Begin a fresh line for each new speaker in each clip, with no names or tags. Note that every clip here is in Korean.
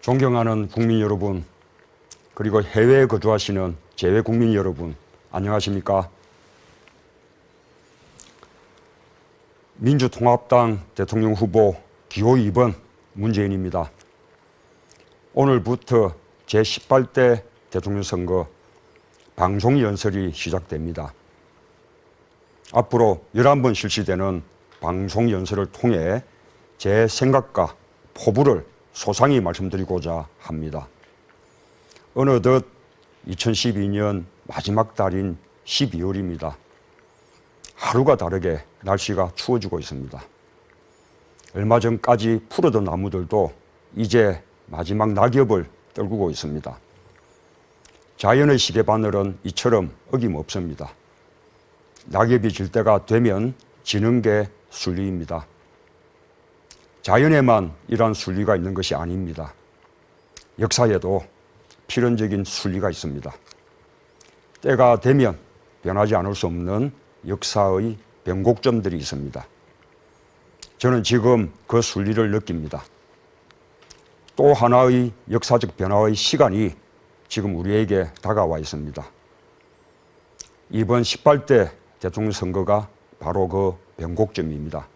존경하는 국민 여러분, 그리고 해외에 거주하시는 재외 국민 여러분, 안녕하십니까? 민주통합당 대통령 후보 기호 2번 문재인입니다. 오늘부터 제18대 대통령 선거 방송 연설이 시작됩니다. 앞으로 11번 실시되는 방송 연설을 통해 제 생각과 포부를 소상히 말씀드리고자 합니다. 어느덧 2012년 마지막 달인 12월입니다. 하루가 다르게 날씨가 추워지고 있습니다. 얼마 전까지 푸르던 나무들도 이제 마지막 낙엽을 떨구고 있습니다. 자연의 시계바늘은 이처럼 어김없습니다. 낙엽이 질 때가 되면 지는 게 순리입니다. 자연에만 이러한 순리가 있는 것이 아닙니다. 역사에도 필연적인 순리가 있습니다. 때가 되면 변하지 않을 수 없는 역사의 변곡점들이 있습니다. 저는 지금 그 순리를 느낍니다. 또 하나의 역사적 변화의 시간이 지금 우리에게 다가와 있습니다. 이번 18대 대통령 선거가 바로 그 변곡점입니다.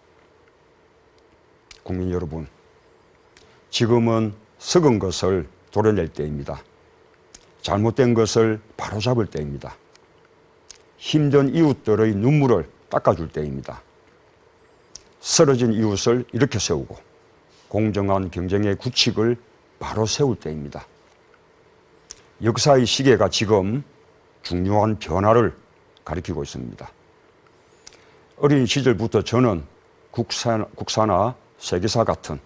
국민 여러분, 지금은 썩은 것을 도려낼 때입니다. 잘못된 것을 바로잡을 때입니다. 힘든 이웃들의 눈물을 닦아줄 때입니다. 쓰러진 이웃을 일으켜 세우고 공정한 경쟁의 규칙을 바로 세울 때입니다. 역사의 시계가 지금 중요한 변화를 가리키고 있습니다. 어린 시절부터 저는 국사나 세계사 같은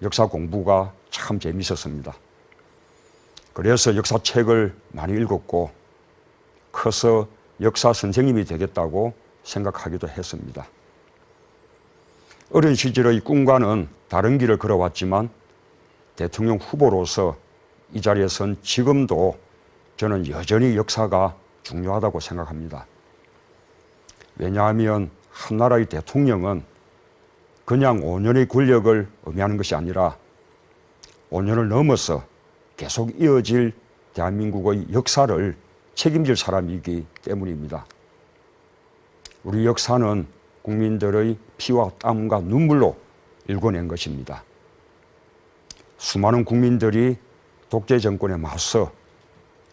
역사 공부가 참 재미있었습니다. 그래서 역사책을 많이 읽었고 커서 역사 선생님이 되겠다고 생각하기도 했습니다. 어린 시절의 꿈과는 다른 길을 걸어왔지만 대통령 후보로서 이 자리에 선 지금도 저는 여전히 역사가 중요하다고 생각합니다. 왜냐하면 한 나라의 대통령은 그냥 5년의 권력을 의미하는 것이 아니라 5년을 넘어서 계속 이어질 대한민국의 역사를 책임질 사람이기 때문입니다. 우리 역사는 국민들의 피와 땀과 눈물로 일궈낸 것입니다. 수많은 국민들이 독재 정권에 맞서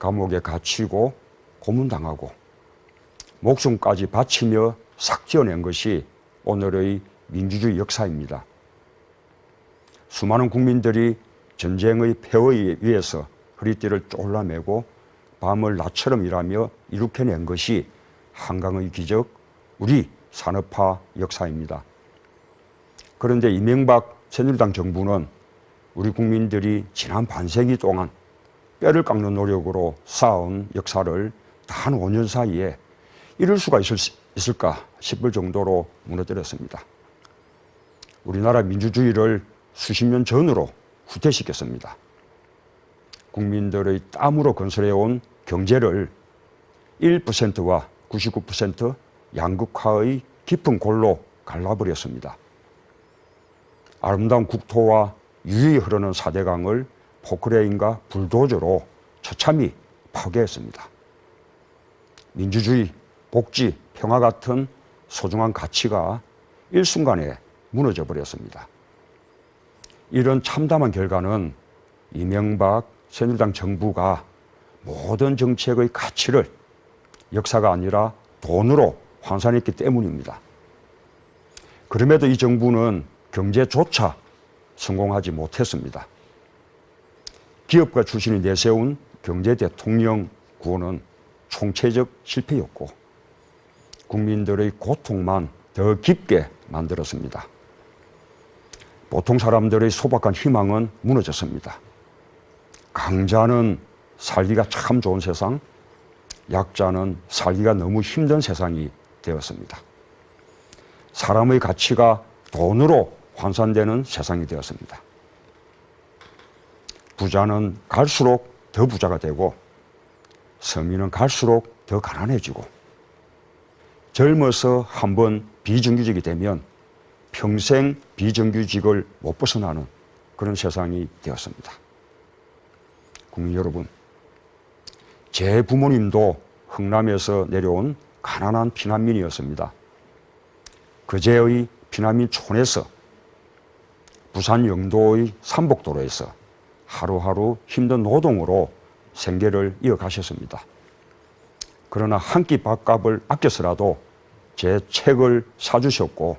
감옥에 갇히고 고문당하고 목숨까지 바치며 삭제어낸 것이 오늘의 민주주의 역사입니다. 수많은 국민들이 전쟁의 폐허에 위해서 허리띠를 쫄라매고 밤을 낮처럼 일하며 이룩해낸 것이 한강의 기적, 우리 산업화 역사입니다. 그런데 이명박 새누리당 정부는 우리 국민들이 지난 반세기 동안 뼈를 깎는 노력으로 쌓아온 역사를 단 5년 사이에 이룰 수가 있을까 싶을 정도로 무너뜨렸습니다. 우리나라 민주주의를 수십 년 전으로 후퇴시켰습니다. 국민들의 땀으로 건설해온 경제를 1%와 99% 양극화의 깊은 골로 갈라버렸습니다. 아름다운 국토와 유유히 흐르는 4대강을 포크레인과 불도저로 처참히 파괴했습니다. 민주주의, 복지, 평화 같은 소중한 가치가 일순간에 무너져 버렸습니다. 이런 참담한 결과는 이명박 새누리당 정부가 모든 정책의 가치를 역사가 아니라 돈으로 환산했기 때문입니다. 그럼에도 이 정부는 경제조차 성공하지 못했습니다. 기업가 출신이 내세운 경제 대통령 구호는 총체적 실패였고 국민들의 고통만 더 깊게 만들었습니다. 보통 사람들의 소박한 희망은 무너졌습니다. 강자는 살기가 참 좋은 세상, 약자는 살기가 너무 힘든 세상이 되었습니다. 사람의 가치가 돈으로 환산되는 세상이 되었습니다. 부자는 갈수록 더 부자가 되고 서민은 갈수록 더 가난해지고 젊어서 한번 비정규직이 되면 평생 비정규직을 못 벗어나는 그런 세상이 되었습니다. 국민 여러분, 제 부모님도 흥남에서 내려온 가난한 피난민이었습니다. 그제의 피난민촌에서 부산 영도의 삼복도로에서 하루하루 힘든 노동으로 생계를 이어가셨습니다. 그러나 한 끼 밥값을 아껴서라도 제 책을 사주셨고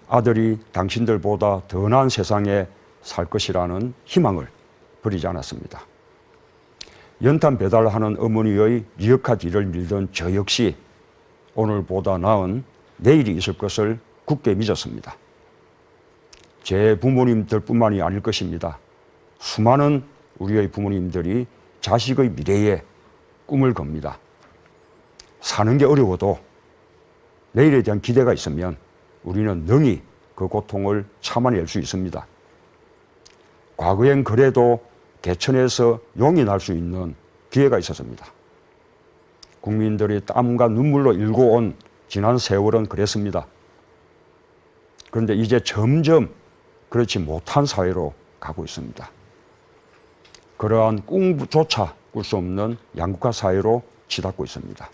아들이 당신들보다 더 나은 세상에 살 것이라는 희망을 버리지 않았습니다. 연탄 배달하는 어머니의 미역한 일을 밀던 저 역시 오늘보다 나은 내일이 있을 것을 굳게 믿었습니다. 제 부모님들뿐만이 아닐 것입니다. 수많은 우리의 부모님들이 자식의 미래에 꿈을 겁니다. 사는 게 어려워도 내일에 대한 기대가 있으면 우리는 능히 그 고통을 참아낼 수 있습니다. 과거엔 그래도 개천에서 용이 날 수 있는 기회가 있었습니다. 국민들이 땀과 눈물로 일궈온 지난 세월은 그랬습니다. 그런데 이제 점점 그렇지 못한 사회로 가고 있습니다. 그러한 꿈조차 꿀 수 없는 양극화 사회로 치닫고 있습니다.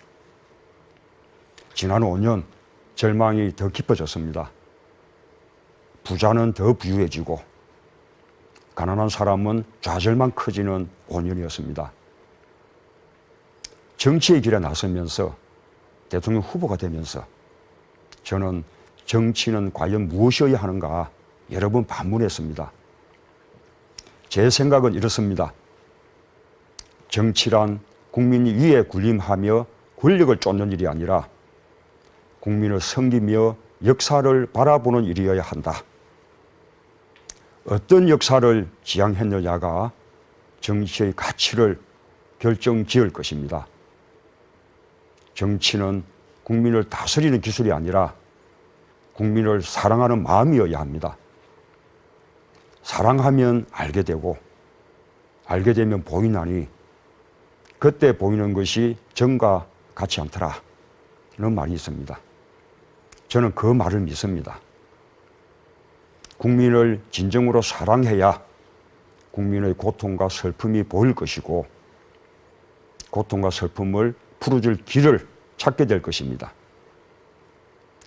지난 5년 절망이 더 깊어졌습니다. 부자는 더 부유해지고 가난한 사람은 좌절만 커지는 5년이었습니다. 정치의 길에 나서면서 대통령 후보가 되면서 저는 정치는 과연 무엇이어야 하는가 여러 번 반문했습니다. 제 생각은 이렇습니다. 정치란 국민 위에 군림하며 권력을 쫓는 일이 아니라 국민을 섬기며 역사를 바라보는 일이어야 한다. 어떤 역사를 지향했느냐가 정치의 가치를 결정지을 것입니다. 정치는 국민을 다스리는 기술이 아니라 국민을 사랑하는 마음이어야 합니다. 사랑하면 알게 되고 알게 되면 보이나니 그때 보이는 것이 정과 같지 않더라. 이런 말이 있습니다. 저는 그 말을 믿습니다. 국민을 진정으로 사랑해야 국민의 고통과 슬픔이 보일 것이고 고통과 슬픔을 풀어줄 길을 찾게 될 것입니다.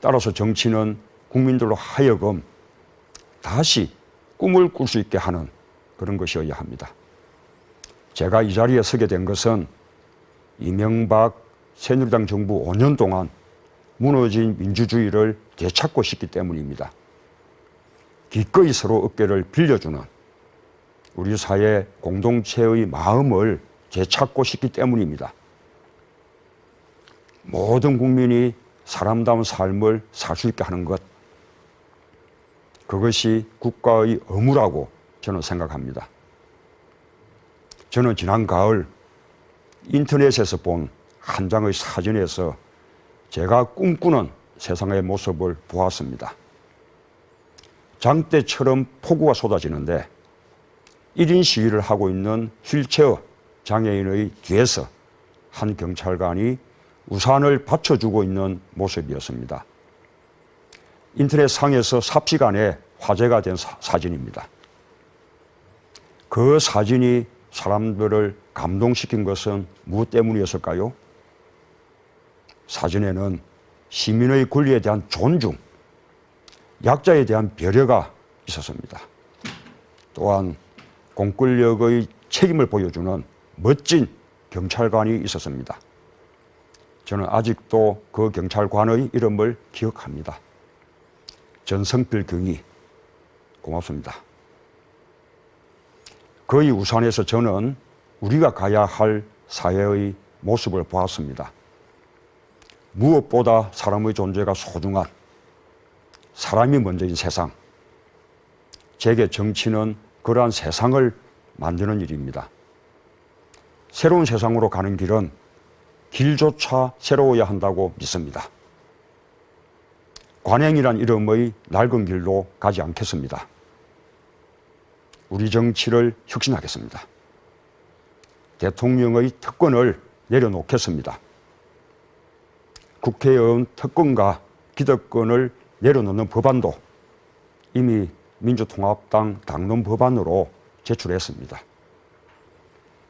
따라서 정치는 국민들로 하여금 다시 꿈을 꿀 수 있게 하는 그런 것이어야 합니다. 제가 이 자리에 서게 된 것은 이명박 새누리당 정부 5년 동안 무너진 민주주의를 되찾고 싶기 때문입니다. 기꺼이 서로 어깨를 빌려주는 우리 사회 공동체의 마음을 되찾고 싶기 때문입니다. 모든 국민이 사람다운 삶을 살 수 있게 하는 것, 그것이 국가의 의무라고 저는 생각합니다. 저는 지난 가을 인터넷에서 본 한 장의 사진에서 제가 꿈꾸는 세상의 모습을 보았습니다. 장대처럼 폭우가 쏟아지는데 1인 시위를 하고 있는 휠체어 장애인의 뒤에서 한 경찰관이 우산을 받쳐주고 있는 모습이었습니다. 인터넷 상에서 삽시간에 화제가 된 사진입니다. 그 사진이 사람들을 감동시킨 것은 무엇 때문이었을까요? 사진에는 시민의 권리에 대한 존중, 약자에 대한 배려가 있었습니다. 또한 공권력의 책임을 보여주는 멋진 경찰관이 있었습니다. 저는 아직도 그 경찰관의 이름을 기억합니다. 전성필 경위, 고맙습니다. 그의 우산에서 저는 우리가 가야 할 사회의 모습을 보았습니다. 무엇보다 사람의 존재가 소중한 사람이 먼저인 세상. 제게 정치는 그러한 세상을 만드는 일입니다. 새로운 세상으로 가는 길은 길조차 새로워야 한다고 믿습니다. 관행이란 이름의 낡은 길로 가지 않겠습니다. 우리 정치를 혁신하겠습니다. 대통령의 특권을 내려놓겠습니다. 국회의원 특권과 기득권을 내려놓는 법안도 이미 민주통합당 당론 법안으로 제출했습니다.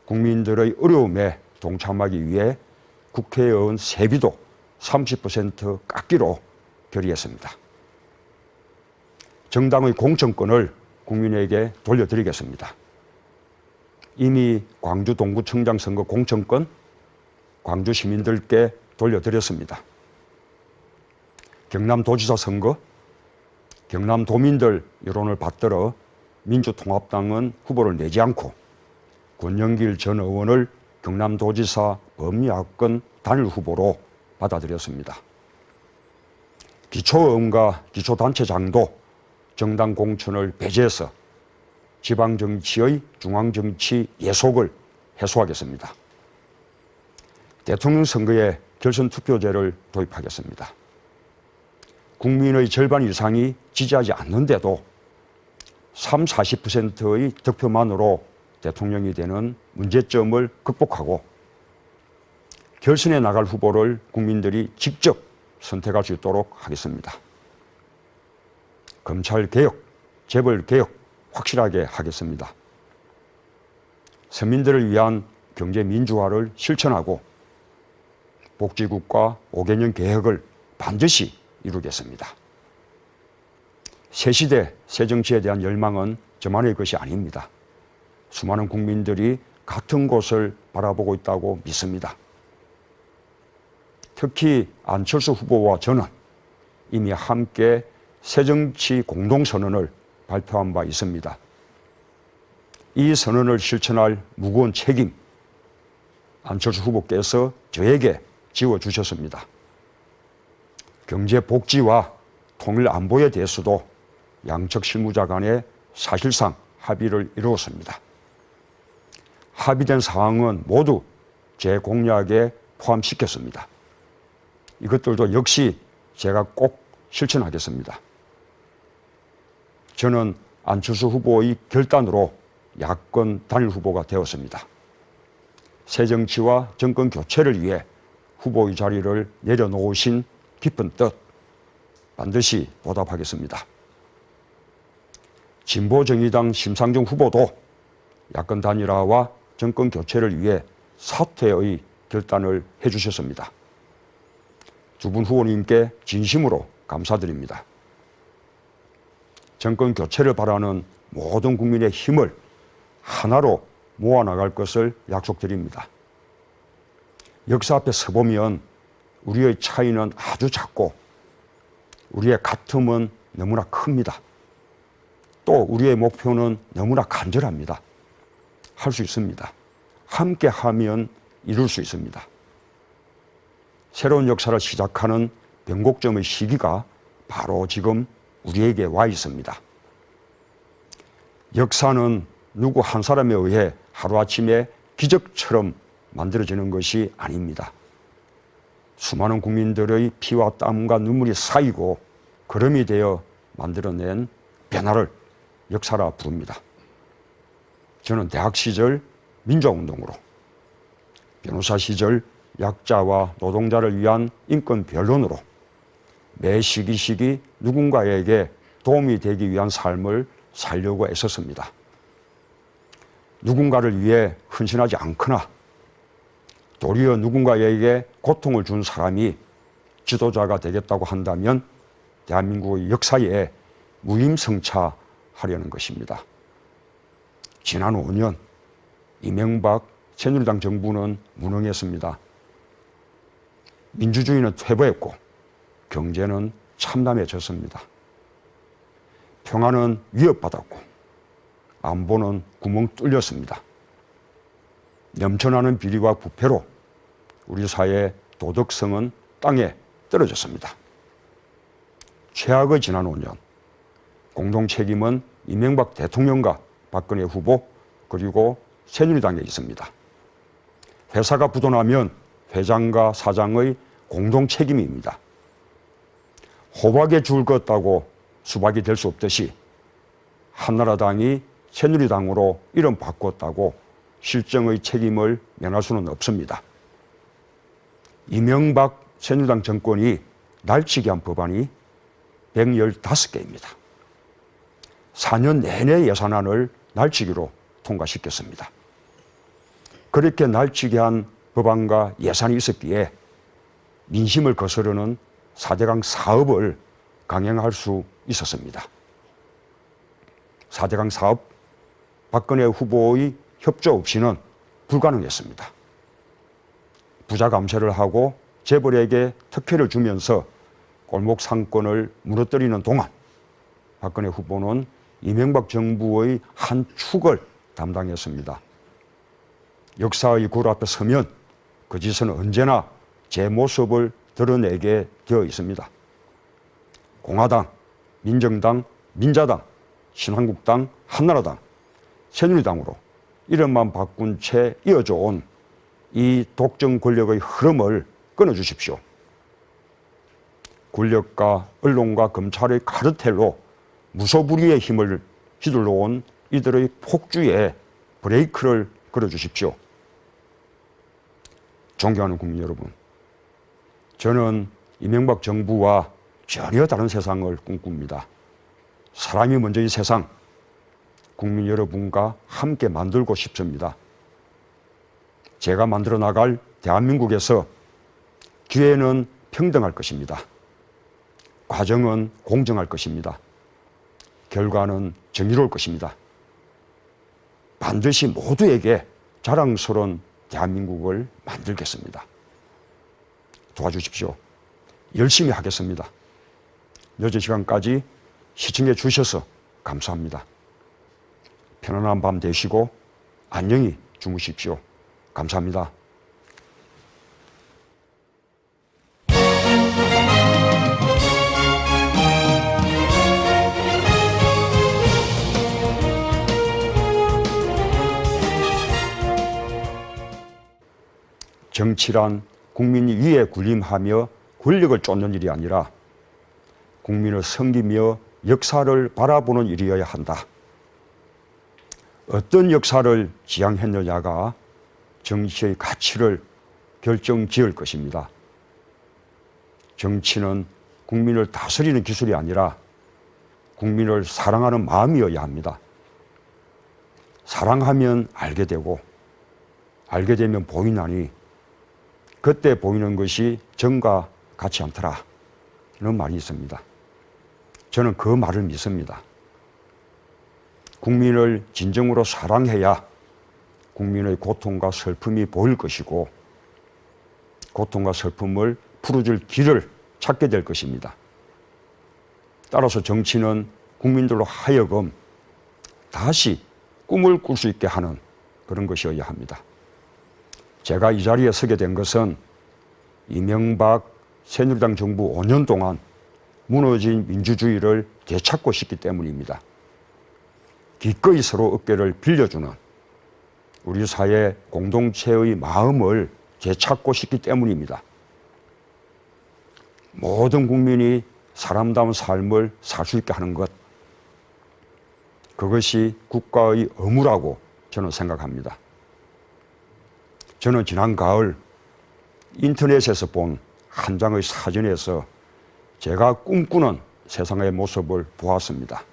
국민들의 어려움에 동참하기 위해 국회의원 세비도 30% 깎기로 결의했습니다. 정당의 공천권을 국민에게 돌려드리겠습니다. 이미 광주 동구청장 선거 공천권 광주 시민들께 돌려드렸습니다. 경남도지사 선거 경남도민들 여론을 받들어 민주통합당은 후보를 내지 않고 권영길 전 의원을 경남도지사 범야권 단일 후보로 받아들였습니다. 기초의원과 기초단체장도 정당 공천을 배제해서 지방정치의 중앙정치 예속을 해소하겠습니다. 대통령 선거에 결선 투표제를 도입하겠습니다. 국민의 절반 이상이 지지하지 않는데도 40%의 득표만으로 대통령이 되는 문제점을 극복하고 결선에 나갈 후보를 국민들이 직접 선택할 수 있도록 하겠습니다. 검찰개혁, 재벌개혁 확실하게 하겠습니다. 서민들을 위한 경제민주화를 실천하고 복지국가 5개년 계획을 반드시 이루겠습니다. 새시대, 새정치에 대한 열망은 저만의 것이 아닙니다. 수많은 국민들이 같은 곳을 바라보고 있다고 믿습니다. 특히 안철수 후보와 저는 이미 함께 새정치 공동선언을 발표한 바 있습니다. 이 선언을 실천할 무거운 책임, 안철수 후보께서 저에게 지워주셨습니다. 경제 복지와 통일 안보에 대해서도 양측 실무자 간에 사실상 합의를 이루었습니다. 합의된 사항은 모두 제 공약에 포함시켰습니다. 이것들도 역시 제가 꼭 실천하겠습니다. 저는 안철수 후보의 결단으로 야권 단일 후보가 되었습니다. 새정치와 정권 교체를 위해 후보의 자리를 내려놓으신 깊은 뜻 반드시 보답하겠습니다. 진보정의당 심상정 후보도 야권 단일화와 정권 교체를 위해 사퇴의 결단을 해주셨습니다. 두 분 후보님께 진심으로 감사드립니다. 정권 교체를 바라는 모든 국민의 힘을 하나로 모아나갈 것을 약속드립니다. 역사 앞에 서보면 우리의 차이는 아주 작고 우리의 같음은 너무나 큽니다. 또 우리의 목표는 너무나 간절합니다. 할 수 있습니다. 함께 하면 이룰 수 있습니다. 새로운 역사를 시작하는 변곡점의 시기가 바로 지금 우리에게 와 있습니다. 역사는 누구 한 사람에 의해 하루아침에 기적처럼 만들어지는 것이 아닙니다. 수많은 국민들의 피와 땀과 눈물이 쌓이고 걸음이 되어 만들어낸 변화를 역사라 부릅니다. 저는 대학 시절 민주화운동으로, 변호사 시절 약자와 노동자를 위한 인권 변론으로 매 시기 누군가에게 도움이 되기 위한 삶을 살려고 애썼습니다. 누군가를 위해 헌신하지 않거나 도리어 누군가에게 고통을 준 사람이 지도자가 되겠다고 한다면 대한민국의 역사에 무임승차하려는 것입니다. 지난 5년 이명박 새누리당 정부는 무능했습니다. 민주주의는 퇴보했고 경제는 참담해졌습니다. 평화는 위협받았고 안보는 구멍 뚫렸습니다. 넘쳐나는 비리와 부패로 우리 사회의 도덕성은 땅에 떨어졌습니다. 최악의 지난 5년, 공동 책임은 이명박 대통령과 박근혜 후보 그리고 새누리당에 있습니다. 회사가 부도나면 회장과 사장의 공동 책임입니다. 호박에 줄 것 없다고 수박이 될 수 없듯이 한나라당이 새누리당으로 이름 바꿨다고 실정의 책임을 면할 수는 없습니다. 이명박 새누리당 정권이 날치기 한 법안이 115개입니다. 4년 내내 예산안을 날치기로 통과시켰습니다. 그렇게 날치기 한 법안과 예산이 있었기에 민심을 거스르는 4대강 사업을 강행할 수 있었습니다. 4대강 사업, 박근혜 후보의 협조 없이는 불가능했습니다. 부자 감세를 하고 재벌에게 특혜를 주면서 골목 상권을 무너뜨리는 동안 박근혜 후보는 이명박 정부의 한 축을 담당했습니다. 역사의 굴 앞에 서면 그 짓은 언제나 제 모습을 드러내게 되어 있습니다. 공화당, 민정당, 민자당, 신한국당, 한나라당, 새누리당으로 이름만 바꾼 채 이어져 온 이 독점 권력의 흐름을 끊어주십시오. 권력과 언론과 검찰의 카르텔로 무소불위의 힘을 휘둘러 온 이들의 폭주에 브레이크를 걸어주십시오. 존경하는 국민 여러분, 저는 이명박 정부와 전혀 다른 세상을 꿈꿉니다. 사람이 먼저인 세상, 국민 여러분과 함께 만들고 싶습니다. 제가 만들어 나갈 대한민국에서 기회는 평등할 것입니다. 과정은 공정할 것입니다. 결과는 정의로울 것입니다. 반드시 모두에게 자랑스러운 대한민국을 만들겠습니다. 도와주십시오. 열심히 하겠습니다. 늦은 시간까지 시청해 주셔서 감사합니다. 편안한 밤 되시고 안녕히 주무십시오. 감사합니다. 정치란 국민 위에 군림하며 권력을 쫓는 일이 아니라 국민을 섬기며 역사를 바라보는 일이어야 한다. 어떤 역사를 지향했느냐가 정치의 가치를 결정지을 것입니다. 정치는 국민을 다스리는 기술이 아니라 국민을 사랑하는 마음이어야 합니다. 사랑하면 알게 되고 알게 되면 보이나니 그때 보이는 것이 정과 같지 않더라. 이런 말이 있습니다. 저는 그 말을 믿습니다. 국민을 진정으로 사랑해야 국민의 고통과 슬픔이 보일 것이고 고통과 슬픔을 풀어줄 길을 찾게 될 것입니다. 따라서 정치는 국민들로 하여금 다시 꿈을 꿀 수 있게 하는 그런 것이어야 합니다. 제가 이 자리에 서게 된 것은 이명박 새누리당 정부 5년 동안 무너진 민주주의를 되찾고 싶기 때문입니다. 기꺼이 서로 어깨를 빌려주는 우리 사회 공동체의 마음을 되찾고 싶기 때문입니다. 모든 국민이 사람다운 삶을 살 수 있게 하는 것, 그것이 국가의 의무라고 저는 생각합니다. 저는 지난 가을 인터넷에서 본 한 장의 사진에서 제가 꿈꾸는 세상의 모습을 보았습니다.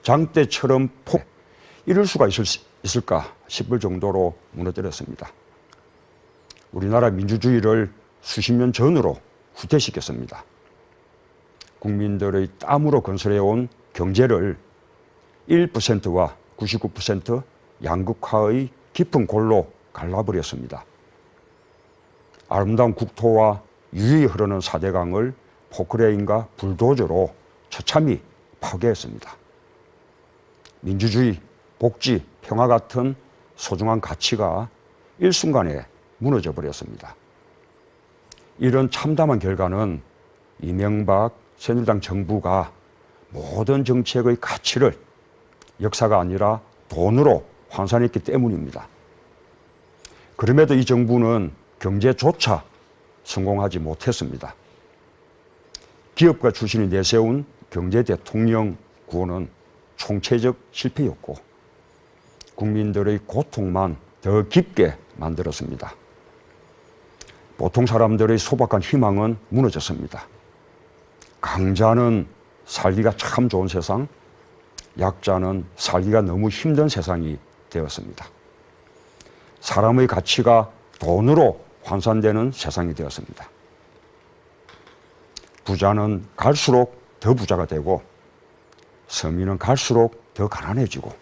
장대처럼 이럴 수가 있을까 싶을 정도로 무너뜨렸습니다. 우리나라 민주주의를 수십 년 전으로 후퇴시켰습니다. 국민들의 땀으로 건설해온 경제를 1%와 99% 양극화의 깊은 골로 갈라버렸습니다. 아름다운 국토와 유유히 흐르는 4대강을 포크레인과 불도저로 처참히 파괴했습니다. 민주주의, 복지, 평화 같은 소중한 가치가 일순간에 무너져 버렸습니다. 이런 참담한 결과는 이명박 새누리당 정부가 모든 정책의 가치를 역사가 아니라 돈으로 환산했기 때문입니다. 그럼에도 이 정부는 경제조차 성공하지 못했습니다. 기업가 출신이 내세운 경제 대통령 구호는 총체적 실패였고 국민들의 고통만 더 깊게 만들었습니다. 보통 사람들의 소박한 희망은 무너졌습니다. 강자는 살기가 참 좋은 세상, 약자는 살기가 너무 힘든 세상이 되었습니다. 사람의 가치가 돈으로 환산되는 세상이 되었습니다. 부자는 갈수록 더 부자가 되고 서민은 갈수록 더 가난해지고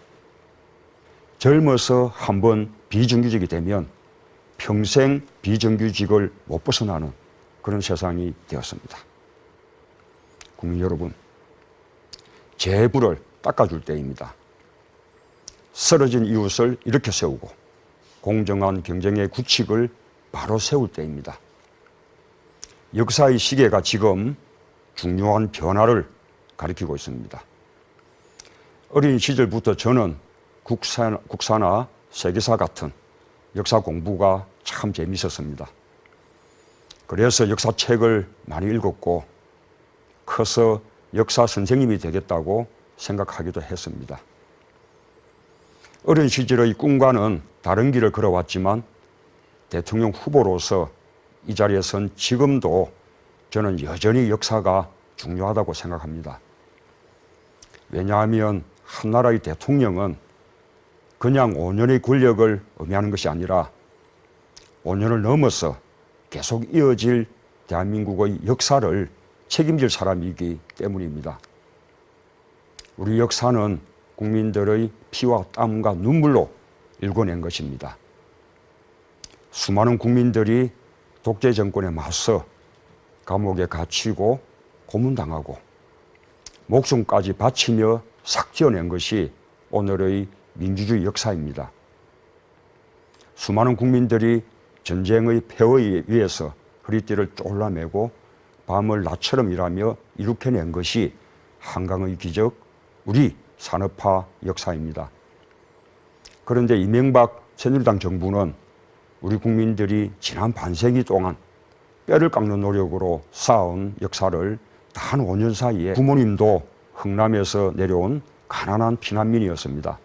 젊어서 한번 비정규직이 되면 평생 비정규직을 못 벗어나는 그런 세상이 되었습니다. 국민 여러분, 재물을 닦아줄 때입니다. 쓰러진 이웃을 일으켜 세우고 공정한 경쟁의 규칙을 바로 세울 때입니다. 역사의 시계가 지금 중요한 변화를 가리키고 있습니다. 어린 시절부터 저는 국사나 세계사 같은 역사 공부가 참 재미있었습니다. 그래서 역사책을 많이 읽었고 커서 역사 선생님이 되겠다고 생각하기도 했습니다. 어린 시절의 꿈과는 다른 길을 걸어왔지만 대통령 후보로서 이 자리에 선 지금도 저는 여전히 역사가 중요하다고 생각합니다. 왜냐하면 한 나라의 대통령은 그냥 5년의 권력을 의미하는 것이 아니라 5년을 넘어서 계속 이어질 대한민국의 역사를 책임질 사람이기 때문입니다. 우리 역사는 국민들의 피와 땀과 눈물로 일궈낸 것입니다. 수많은 국민들이 독재 정권에 맞서 감옥에 갇히고 고문당하고 목숨까지 바치며 삭제어낸 것이 오늘의 민주주의 역사입니다. 수많은 국민들이 전쟁의 폐허에 의해서 허리띠를 쫄라매고 밤을 낮처럼 일하며 이룩해낸 것이 한강의 기적, 우리 산업화 역사입니다. 그런데 이명박 새누리당 정부는 우리 국민들이 지난 반세기 동안 뼈를 깎는 노력으로 쌓아온 역사를 단 5년 사이에 부모님도 흥남에서 내려온 가난한 피난민이었습니다.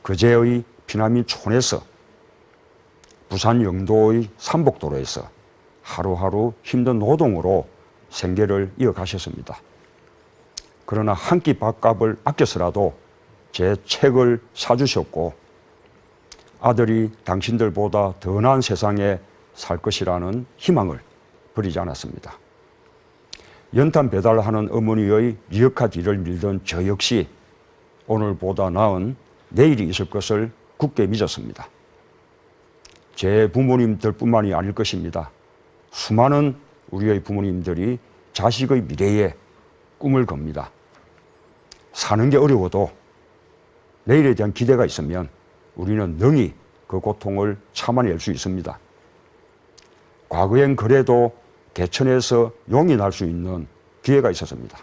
그제의 피난민촌에서 부산 영도의 삼복도로에서 하루하루 힘든 노동으로 생계를 이어가셨습니다. 그러나 한 끼 밥값을 아껴서라도 제 책을 사주셨고 아들이 당신들보다 더 나은 세상에 살 것이라는 희망을 버리지 않았습니다. 연탄 배달하는 어머니의 리어카 뒤를 밀던 저 역시 오늘보다 나은 내일이 있을 것을 굳게 믿었습니다. 제 부모님들뿐만이 아닐 것입니다. 수많은 우리의 부모님들이 자식의 미래에 꿈을 겁니다. 사는 게 어려워도 내일에 대한 기대가 있으면 우리는 능히 그 고통을 참아낼 수 있습니다. 과거엔 그래도 개천에서 용이 날 수 있는 기회가 있었습니다.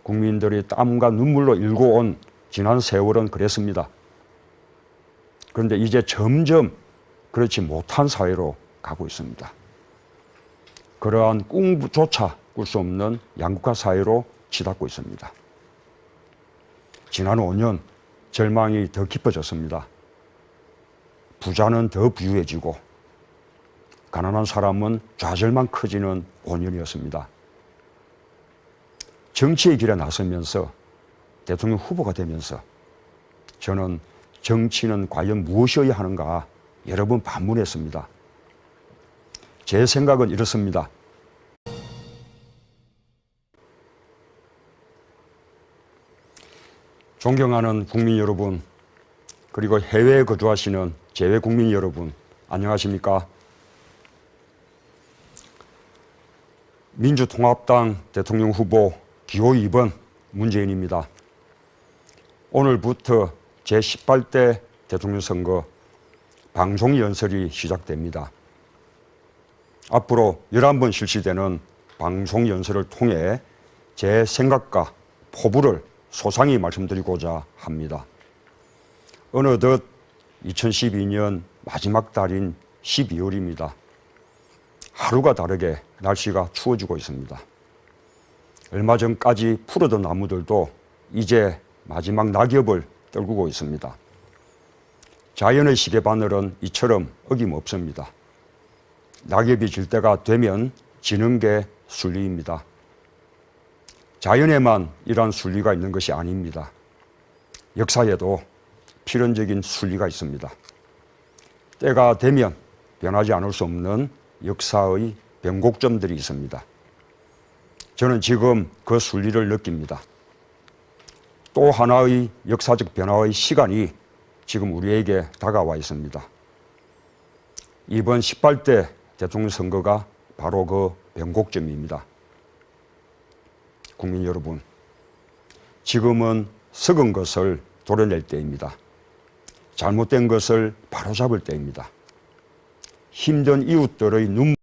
국민들이 땀과 눈물로 일궈온 지난 세월은 그랬습니다. 그런데 이제 점점 그렇지 못한 사회로 가고 있습니다. 그러한 꿈조차 꿀 수 없는 양극화 사회로 치닫고 있습니다. 지난 5년 절망이 더 깊어졌습니다. 부자는 더 부유해지고 가난한 사람은 좌절만 커지는 5년이었습니다. 정치의 길에 나서면서 대통령 후보가 되면서 저는 정치는 과연 무엇이어야 하는가 여러 번 반문했습니다. 제 생각은 이렇습니다. 존경하는 국민 여러분, 그리고 해외에 거주하시는 재외 국민 여러분, 안녕하십니까? 민주통합당 대통령 후보 기호 2번 문재인입니다. 오늘부터 제18대 대통령 선거 방송 연설이 시작됩니다. 앞으로 11번 실시되는 방송 연설을 통해 제 생각과 포부를 소상히 말씀드리고자 합니다. 어느덧 2012년 마지막 달인 12월입니다. 하루가 다르게 날씨가 추워지고 있습니다. 얼마 전까지 푸르던 나무들도 이제 마지막 낙엽을 떨구고 있습니다. 자연의 시계바늘은 이처럼 어김없습니다. 낙엽이 질 때가 되면 지는 게 순리입니다. 자연에만 이러한 순리가 있는 것이 아닙니다. 역사에도 필연적인 순리가 있습니다. 때가 되면 변하지 않을 수 없는 역사의 변곡점들이 있습니다. 저는 지금 그 순리를 느낍니다. 또 하나의 역사적 변화의 시간이 지금 우리에게 다가와 있습니다. 이번 18대 대통령 선거가 바로 그 변곡점입니다. 국민 여러분, 지금은 썩은 것을 도려낼 때입니다. 잘못된 것을 바로잡을 때입니다. 힘든 이웃들의 눈물